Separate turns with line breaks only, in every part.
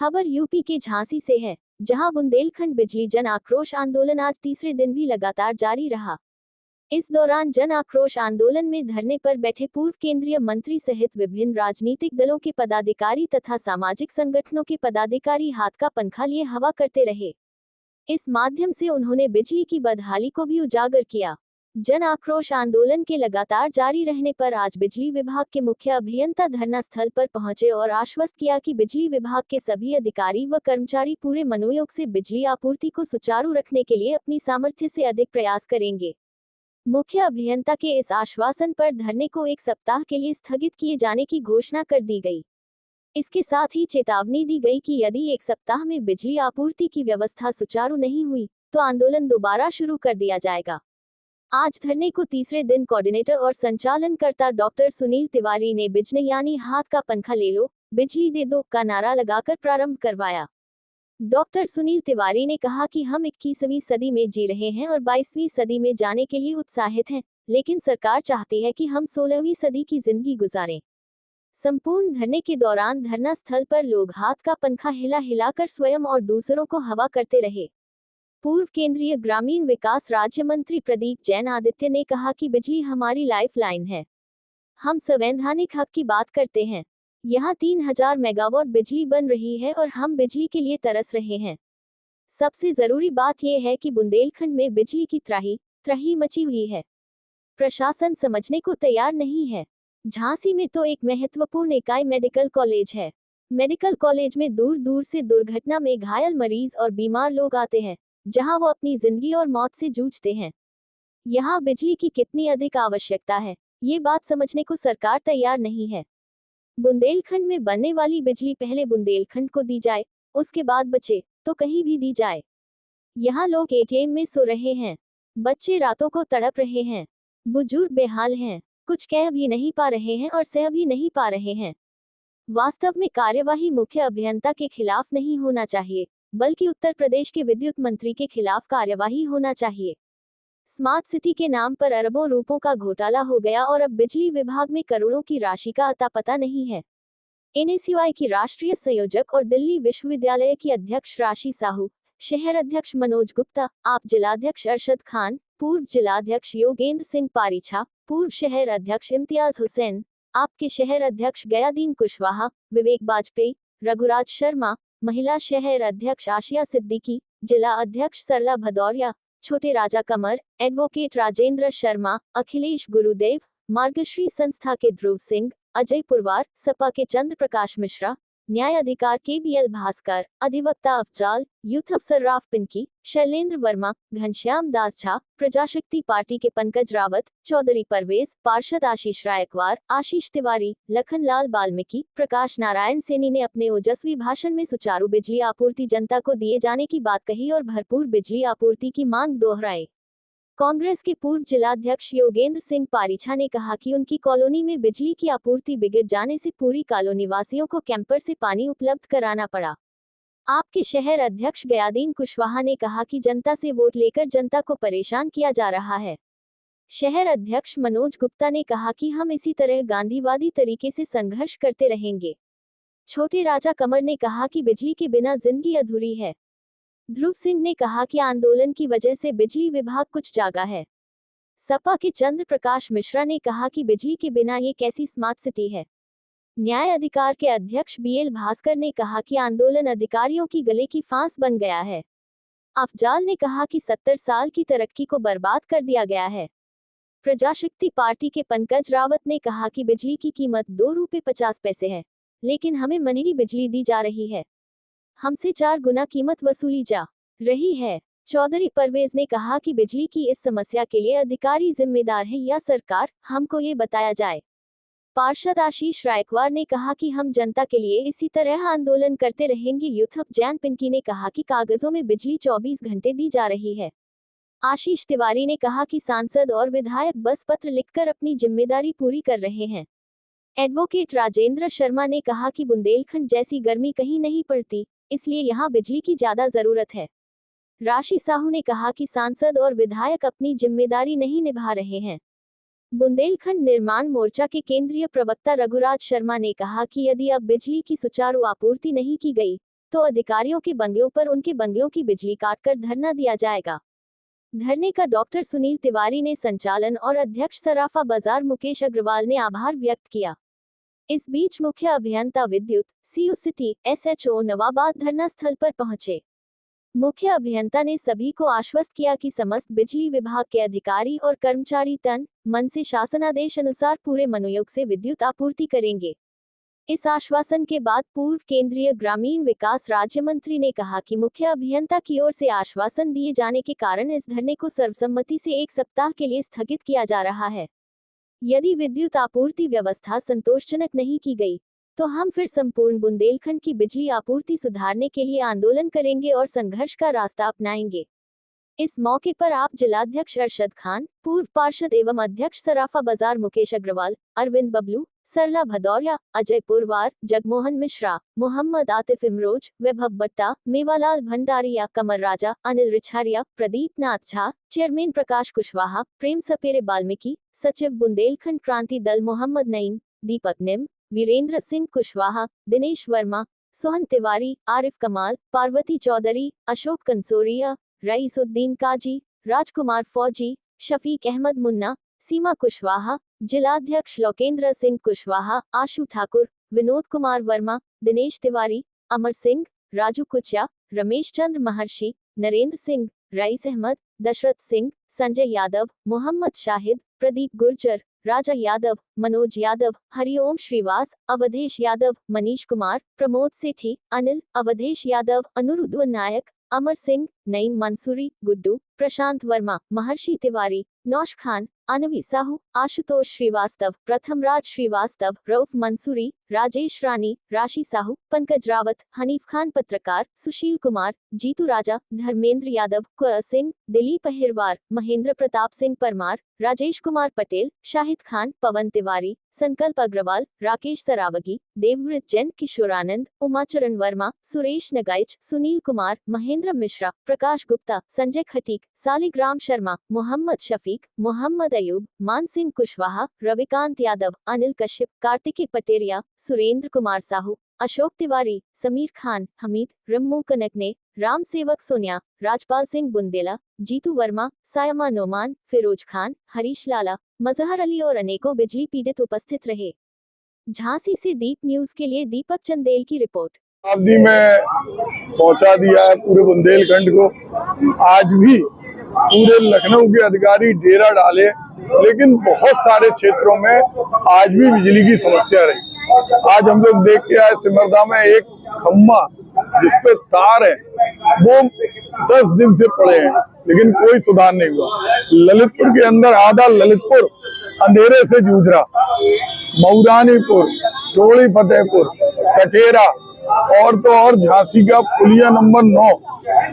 खबर यूपी के झांसी से है, जहां बुंदेलखंड बिजली जन आक्रोश आंदोलन आज तीसरे दिन भी लगातार जारी रहा। इस दौरान जन आक्रोश आंदोलन में धरने पर बैठे पूर्व केंद्रीय मंत्री सहित विभिन्न राजनीतिक दलों के पदाधिकारी तथा सामाजिक संगठनों के पदाधिकारी हाथ का पंखा लिए हवा करते रहे। इस माध्यम से उन्होंने बिजली की बदहाली को भी उजागर किया। जन आक्रोश आंदोलन के लगातार जारी रहने पर आज बिजली विभाग के मुख्य अभियंता धरना स्थल पर पहुंचे और आश्वस्त किया कि बिजली विभाग के सभी अधिकारी व कर्मचारी पूरे मनोयोग से बिजली आपूर्ति को सुचारू रखने के लिए अपनी सामर्थ्य से अधिक प्रयास करेंगे। मुख्य अभियंता के इस आश्वासन पर धरने को 1 सप्ताह के लिए स्थगित किए जाने की घोषणा कर दी गई। इसके साथ ही चेतावनी दी गई कि यदि 1 सप्ताह में बिजली आपूर्ति की व्यवस्था सुचारू नहीं हुई तो आंदोलन दोबारा शुरू कर दिया जाएगा। आज धरने को तीसरे दिन कोऑर्डिनेटर और संचालनकर्ता डॉक्टर सुनील तिवारी ने बिजली यानी हाथ का पंखा ले लो, बिजली दे दो का नारा लगाकर प्रारंभ करवाया। डॉक्टर सुनील तिवारी ने कहा कि हम 21वीं सदी में जी रहे हैं और 22वीं सदी में जाने के लिए उत्साहित हैं, लेकिन सरकार चाहती है कि हम 16वीं सदी की जिंदगी गुजारें। संपूर्ण धरने के दौरान धरना स्थल पर लोग हाथ का पंखा हिला हिलाकर स्वयं और दूसरों को हवा करते रहे। पूर्व केंद्रीय ग्रामीण विकास राज्य मंत्री प्रदीप जैन आदित्य ने कहा कि बिजली हमारी लाइफलाइन है। हम संवैधानिक हक की बात करते हैं। यहाँ 3000 मेगावाट बिजली बन रही है और हम बिजली के लिए तरस रहे हैं। सबसे जरूरी बात यह है कि बुंदेलखंड में बिजली की त्राही मची हुई है। प्रशासन समझने को तैयार नहीं है। झांसी में तो एक महत्वपूर्ण इकाई मेडिकल कॉलेज है। मेडिकल कॉलेज में दूर दूर से दुर्घटना में घायल मरीज और बीमार लोग आते हैं, जहां वो अपनी जिंदगी और मौत से जूझते हैं। यहाँ बिजली की कितनी अधिक आवश्यकता है, ये बात समझने को सरकार तैयार नहीं है। बुंदेलखंड में बनने वाली बिजली पहले बुंदेलखंड को दी जाए, उसके बाद बचे तो कहीं भी दी जाए। यहाँ लोग एटीएम में सो रहे हैं, बच्चे रातों को तड़प रहे हैं, बुजुर्ग बेहाल हैं, कुछ कह भी नहीं पा रहे हैं और सह भी नहीं पा रहे हैं। वास्तव में कार्यवाही मुख्य अभियंता के खिलाफ नहीं होना चाहिए, बल्कि उत्तर प्रदेश के विद्युत मंत्री के खिलाफ कार्यवाही होना चाहिए। स्मार्ट सिटी के नाम पर अरबों रुपयों का घोटाला हो गया और अब बिजली विभाग में करोड़ों की राशि का अता पता नहीं है। एनएसयूआई की राष्ट्रीय संयोजक और दिल्ली विश्वविद्यालय की अध्यक्ष राशि साहू, शहर अध्यक्ष मनोज गुप्ता, आप जिलाध्यक्ष अरशद खान, पूर्व जिलाध्यक्ष योगेंद्र सिंह पारीछा, पूर्व शहर अध्यक्ष इम्तियाज हुसैन, आपके शहर अध्यक्ष गयादीन कुशवाहा, विवेक बाजपेयी, रघुराज शर्मा, महिला शहर अध्यक्ष आशिया सिद्दीकी, जिला अध्यक्ष सरला भदौरिया, छोटे राजा कमर, एडवोकेट राजेंद्र शर्मा, अखिलेश गुरुदेव, मार्गश्री संस्था के ध्रुव सिंह, अजय पुरवार, सपा के चंद्र प्रकाश मिश्रा, न्याय अधिकार केबीएल भास्कर, अधिवक्ता अफजाल, यूथ अफसर राव पिंकी, शैलेंद्र वर्मा, घनश्याम दास झा, प्रजाशक्ति पार्टी के पंकज रावत, चौधरी परवेज, पार्षद आशीष रायकवार, आशीष तिवारी, लखनलाल बाल्मीकि, प्रकाश नारायण सैनी ने अपने ओजस्वी भाषण में सुचारू बिजली आपूर्ति जनता को दिए जाने की बात कही और भरपूर बिजली आपूर्ति की मांग दोहराई। कांग्रेस के पूर्व जिलाध्यक्ष योगेंद्र सिंह पारीछा ने कहा कि उनकी कॉलोनी में बिजली की आपूर्ति बिगड़ जाने से पूरी कॉलोनी वासियों को कैंपर से पानी उपलब्ध कराना पड़ा। आपके शहर अध्यक्ष गयादीन कुशवाहा ने कहा कि जनता से वोट लेकर जनता को परेशान किया जा रहा है। शहर अध्यक्ष मनोज गुप्ता ने कहा कि हम इसी तरह गांधीवादी तरीके से संघर्ष करते रहेंगे। छोटे राजा कमर ने कहा कि बिजली के बिना जिंदगी अधूरी है। ध्रुव सिंह ने कहा कि आंदोलन की वजह से बिजली विभाग कुछ जागा है। सपा के चंद्र प्रकाश मिश्रा ने कहा कि बिजली के बिना ये कैसी स्मार्ट सिटी है। न्याय अधिकार के अध्यक्ष बीएल भास्कर ने कहा कि आंदोलन अधिकारियों की गले की फांस बन गया है। अफजाल ने कहा कि 70 साल की तरक्की को बर्बाद कर दिया गया है। प्रजाशक्ति पार्टी के पंकज रावत ने कहा कि बिजली की कीमत 2 रुपये 50 पैसे है, लेकिन हमें महंगी बिजली दी जा रही है। हमसे 4 गुना कीमत वसूली जा रही है। चौधरी परवेज ने कहा कि बिजली की इस समस्या के लिए अधिकारी जिम्मेदार हैं या सरकार, हमको ये बताया जाए। पार्षद आशीष रायकवार ने कहा कि हम जनता के लिए इसी तरह आंदोलन करते रहेंगे। यूथ जैन पिंकी ने कहा कि कागजों में बिजली 24 घंटे दी जा रही है। आशीष तिवारी ने कहा कि सांसद और विधायक बस पत्र लिखकर अपनी जिम्मेदारी पूरी कर रहे हैं। एडवोकेट राजेंद्र शर्मा ने कहा कि बुंदेलखंड जैसी गर्मी कहीं नहीं पड़ती, इसलिए यहाँ बिजली की ज्यादा जरूरत है। राशि साहू ने कहा कि सांसद और विधायक अपनी जिम्मेदारी नहीं निभा रहे हैं। बुंदेलखंड निर्माण मोर्चा के केंद्रीय प्रवक्ता रघुराज शर्मा ने कहा कि यदि अब बिजली की सुचारू आपूर्ति नहीं की गई तो अधिकारियों के बंगलों पर उनके बंगलों की बिजली काटकर धरना दिया जाएगा। धरने का डॉक्टर सुनील तिवारी ने संचालन और अध्यक्ष सराफा बाजार मुकेश अग्रवाल ने आभार व्यक्त किया। इस बीच मुख्य अभियंता विद्युत सीयू सिटी SHO नवाबाद धरना स्थल पर पहुंचे। मुख्य अभियंता ने सभी को आश्वस्त किया कि समस्त बिजली विभाग के अधिकारी और कर्मचारी तन मन से शासनादेश अनुसार पूरे मनोयोग से विद्युत आपूर्ति करेंगे। इस आश्वासन के बाद पूर्व केंद्रीय ग्रामीण विकास राज्य मंत्री ने कहा कि मुख्य अभियंता की ओर से आश्वासन दिए जाने के कारण इस धरने को सर्वसम्मति से 1 सप्ताह के लिए स्थगित किया जा रहा है। यदि विद्युत आपूर्ति व्यवस्था संतोषजनक नहीं की गई तो हम फिर संपूर्ण बुंदेलखंड की बिजली आपूर्ति सुधारने के लिए आंदोलन करेंगे और संघर्ष का रास्ता अपनाएंगे। इस मौके पर आप जिलाध्यक्ष अरशद खान, पूर्व पार्षद एवं अध्यक्ष सराफा बाजार मुकेश अग्रवाल, अरविंद बबलू, सरला भदौरिया, अजय पुरवार, जगमोहन मिश्रा, मोहम्मद आतिफ इमरोज, वैभव बट्टा, मेवालाल भंडारिया, कमर राजा, अनिल रिछारिया, प्रदीप नाथ झा, चेयरमैन प्रकाश कुशवाहा, प्रेम सपेरे बाल्मीकि, सचिव बुंदेलखंड क्रांति दल मोहम्मद नईम, दीपक निम, वीरेंद्र सिंह कुशवाहा, दिनेश वर्मा, सोहन तिवारी, आरिफ कमाल, पार्वती चौधरी, अशोक कंसोरिया, रईसुद्दीन काजी, राजकुमार फौजी, शफीक अहमद मुन्ना, सीमा कुशवाहा, जिलाध्यक्ष लोकेंद्र सिंह कुशवाहा, आशु ठाकुर, विनोद कुमार वर्मा, दिनेश तिवारी, अमर सिंह, राजू कुचिया, रमेश चंद्र महर्षि, नरेंद्र सिंह, रईस अहमद, दशरथ सिंह, संजय यादव, मोहम्मद शाहिद, प्रदीप गुर्जर, राजा यादव, मनोज यादव, हरिओम श्रीवास, अवधेश यादव, मनीष कुमार, प्रमोद सेठी, अनिल, अवधेश यादव, अनुरुद्ध नायक, अमर सिंह, नईम मंसूरी, गुड्डू, प्रशांत वर्मा, महर्षि तिवारी, नौश खान, अनवी साहू, आशुतोष श्रीवास्तव, प्रथमराज श्रीवास्तव, रऊफ मंसूरी, राजेश रानी, राशि साहू, पंकज रावत, हनीफ खान पत्रकार, सुशील कुमार, जीतू राजा, धर्मेंद्र यादव, कुंवर सिंह, दिलीप अहिरवार, महेंद्र प्रताप सिंह परमार, राजेश कुमार पटेल, शाहिद खान, पवन तिवारी, संकल्प अग्रवाल, राकेश सरावगी, देवव्रत जैन, किशोरानंद, उमाचरण वर्मा, सुरेश नगाइच, सुनील कुमार, महेंद्र मिश्रा, प्रकाश गुप्ता, संजय खटीक, सालिग्राम शर्मा, मोहम्मद शफीक, मोहम्मद अयूब, मानसिंह कुशवाहा, रविकांत यादव, अनिल कश्यप, कार्तिकी पटेरिया, सुरेंद्र कुमार साहू, अशोक तिवारी, समीर खान, हमीद, रम्मू कनकने, राम सेवक सोनिया, राजपाल सिंह बुंदेला, जीतू वर्मा, सायमा नोमान, फिरोज खान, हरीश लाला, मजहर अली और अनेकों बिजली पीड़ित उपस्थित रहे। झांसी से दीप न्यूज के लिए दीपक चंदेल की रिपोर्ट।
शताब्दी में पहुंचा दिया है पूरे बुंदेलखंड को। आज भी पूरे लखनऊ के अधिकारी डेरा डाले, लेकिन बहुत सारे क्षेत्रों में आज भी बिजली की समस्या रही। आज हम लोग देख के आए सिमरदा में एक खम्मा जिसपे तार है वो 10 दिन से पड़े हैं, लेकिन कोई सुधार नहीं हुआ। ललितपुर के अंदर आधा ललितपुर अंधेरे से जूझ रहा। मऊरानीपुर, टोली फतेहपुर, कठेरा और तो और झांसी का पुलिया नंबर 9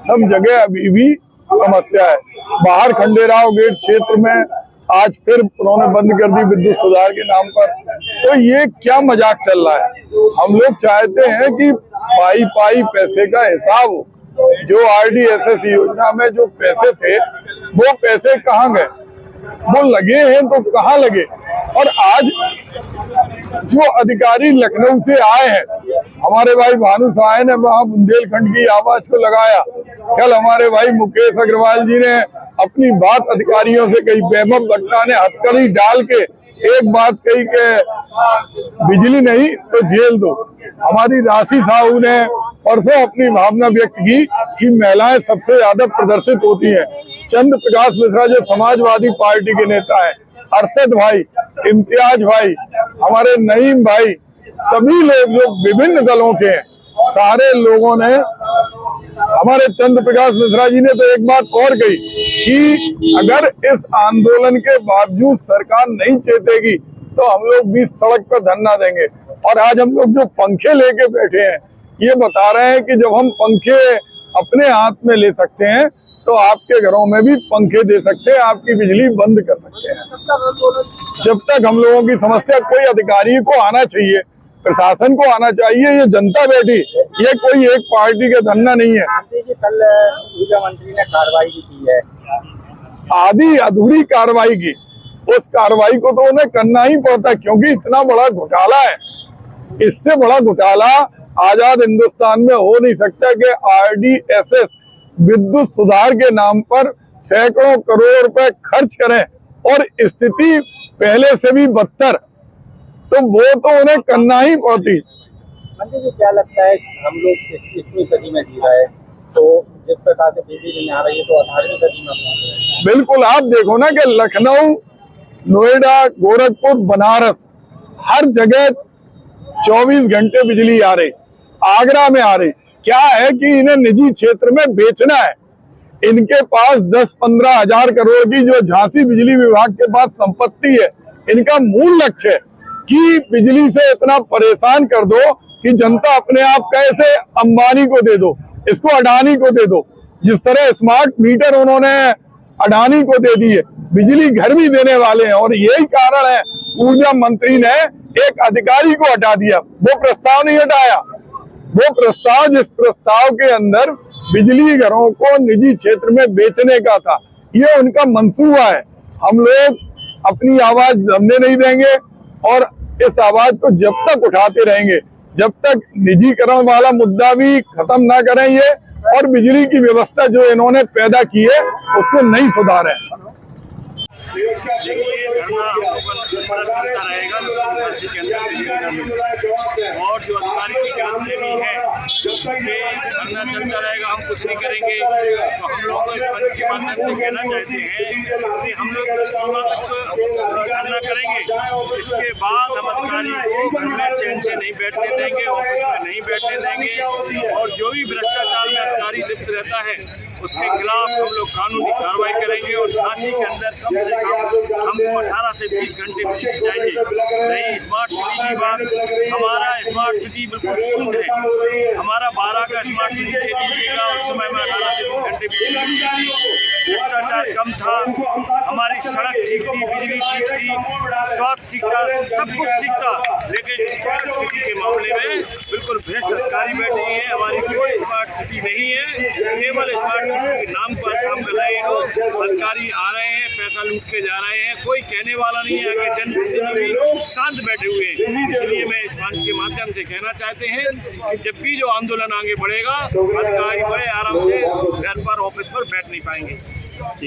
सब जगह अभी भी समस्या है। बाहर खंडेराव गेट क्षेत्र में आज फिर उन्होंने बंद कर दी विद्युत सुधार के नाम पर। तो ये क्या मजाक चल रहा है। हम लोग चाहते हैं कि पाई पाई पैसे का हिसाब हो। जो RDSS योजना में जो पैसे थे वो पैसे कहाँ गए, वो लगे हैं तो कहाँ लगे। और आज जो अधिकारी लखनऊ से आए हैं, हमारे भाई भानु साय ने वहां बुंदेलखंड की आवाज को लगाया। कल हमारे भाई मुकेश अग्रवाल जी ने अपनी बात अधिकारियों से कही। वैभव बट्टा ने हथकड़ी डाल के एक बात कही कि बिजली नहीं तो जेल दो। हमारी राशि साहू ने परसों अपनी भावना व्यक्त की कि महिलाएं सबसे ज्यादा प्रदर्शित होती हैं। चंद्र प्रकाश मिश्रा जो समाजवादी पार्टी के नेता है, अरशद भाई, इम्तियाज भाई, हमारे नईम भाई, सभी लोग जो विभिन्न दलों के हैं, सारे लोगों ने, हमारे चंद्र प्रकाश मिश्रा जी ने तो एक बात और कही कि अगर इस आंदोलन के बावजूद सरकार नहीं चेतेगी तो हम लोग भी सड़क पर धरना देंगे। और आज हम लोग जो पंखे लेके बैठे हैं ये बता रहे हैं कि जब हम पंखे अपने हाथ में ले सकते हैं तो आपके घरों में भी पंखे दे सकते हैं, आपकी बिजली बंद कर सकते हैं। जब तक हम लोगों की समस्या, कोई अधिकारी को आना चाहिए, प्रशासन को आना चाहिए। ये जनता बैठी, ये कोई एक पार्टी का धरना नहीं है।
कल ऊर्जा मंत्री ने कार्रवाई भी की है,
आधी अधूरी कार्रवाई की। उस कार्रवाई को तो उन्हें करना ही पड़ता, क्योंकि इतना बड़ा घोटाला है। इससे बड़ा घोटाला आजाद हिंदुस्तान में हो नहीं सकता कि RDSS विद्युत सुधार के नाम पर सैकड़ों करोड़ रुपए खर्च करें और स्थिति पहले से भी बदतर, तो वो तो उन्हें करना ही पड़ती।
मंत्री जी, क्या लगता है हम लोग 21वीं सदी में जी रहे हैं, तो जिस प्रकार से बिजली नहीं आ रही है तो 18वीं सदी में पहुंच रहे हैं।
बिल्कुल, आप देखो ना कि लखनऊ, नोएडा, गोरखपुर, बनारस, हर जगह 24 घंटे बिजली आ रही, आगरा में आ रही। क्या है कि इन्हें निजी क्षेत्र में बेचना है। इनके पास 10-15 हजार करोड़ की जो झांसी बिजली विभाग के पास संपत्ति है, इनका मूल लक्ष्य है कि बिजली से इतना परेशान कर दो कि जनता अपने आप कैसे अंबानी को दे दो, इसको अडानी को दे दो। जिस तरह स्मार्ट मीटर उन्होंने अडानी को दे दिए, बिजली घर भी देने वाले हैं। और यही कारण है ऊर्जा मंत्री ने एक अधिकारी को हटा दिया। वो प्रस्ताव नहीं हटाया, वो प्रस्ताव, जिस प्रस्ताव के अंदर बिजली घरों को निजी क्षेत्र में बेचने का था, ये उनका मंसूबा है। हम लोग अपनी आवाज दबने नहीं देंगे और इस आवाज को जब तक उठाते रहेंगे जब तक निजीकरण वाला मुद्दा भी खत्म ना करें ये, और बिजली की व्यवस्था जो इन्होंने पैदा की है उसको नहीं सुधारें।
और जो अधिकारी की गलतफहमी है धरना चलता रहेगा, हम कुछ नहीं करेंगे। तो हम लोग इस मंच के माध्यम से कहना चाहते हैं कि हम लोग सीमा तक धरना करेंगे, इसके बाद हम अधिकारी को घर में चैन से नहीं बैठने देंगे, ऑफिस में नहीं बैठने देंगे। और जो भी भ्रष्टाचार में अधिकारी लिप्त रहता है उसके खिलाफ हम लोग कानूनी कार्रवाई करेंगे। और झांसी के अंदर कम से कम हमको 18 से 20 घंटे बिजली चाहिए। रही स्मार्ट सिटी की बात, हमारा स्मार्ट सिटी बिल्कुल शून्य है। हमारा 12 का स्मार्ट सिटी दे दीजिएगा, उस समय में 18 से 20 घंटे बिजली थी, भ्रष्टाचार कम था, हमारी सड़क ठीक थी, बिजली ठीक थी, स्वास्थ्य ठीक था, सब कुछ ठीक था। लेकिन स्मार्ट सिटी के मामले में बिल्कुल भ्रष्ट अधिकारी बैठे हैं। हमारी कोई स्मार्ट सिटी नहीं है, केवल स्मार्ट के नाम पर काम कर रहे हैं लोग। अधिकारी आ रहे हैं, पैसा लूट के जा रहे हैं, कोई कहने वाला नहीं है कि जनप्रतिनिधि भी शांत बैठे हुए हैं। इसलिए मैं इस मंच के माध्यम से कहना चाहते हैं कि जब भी जो आंदोलन आगे बढ़ेगा, अधिकारी बड़े आराम से घर पर, ऑफिस पर बैठ नहीं पाएंगे। ठीक।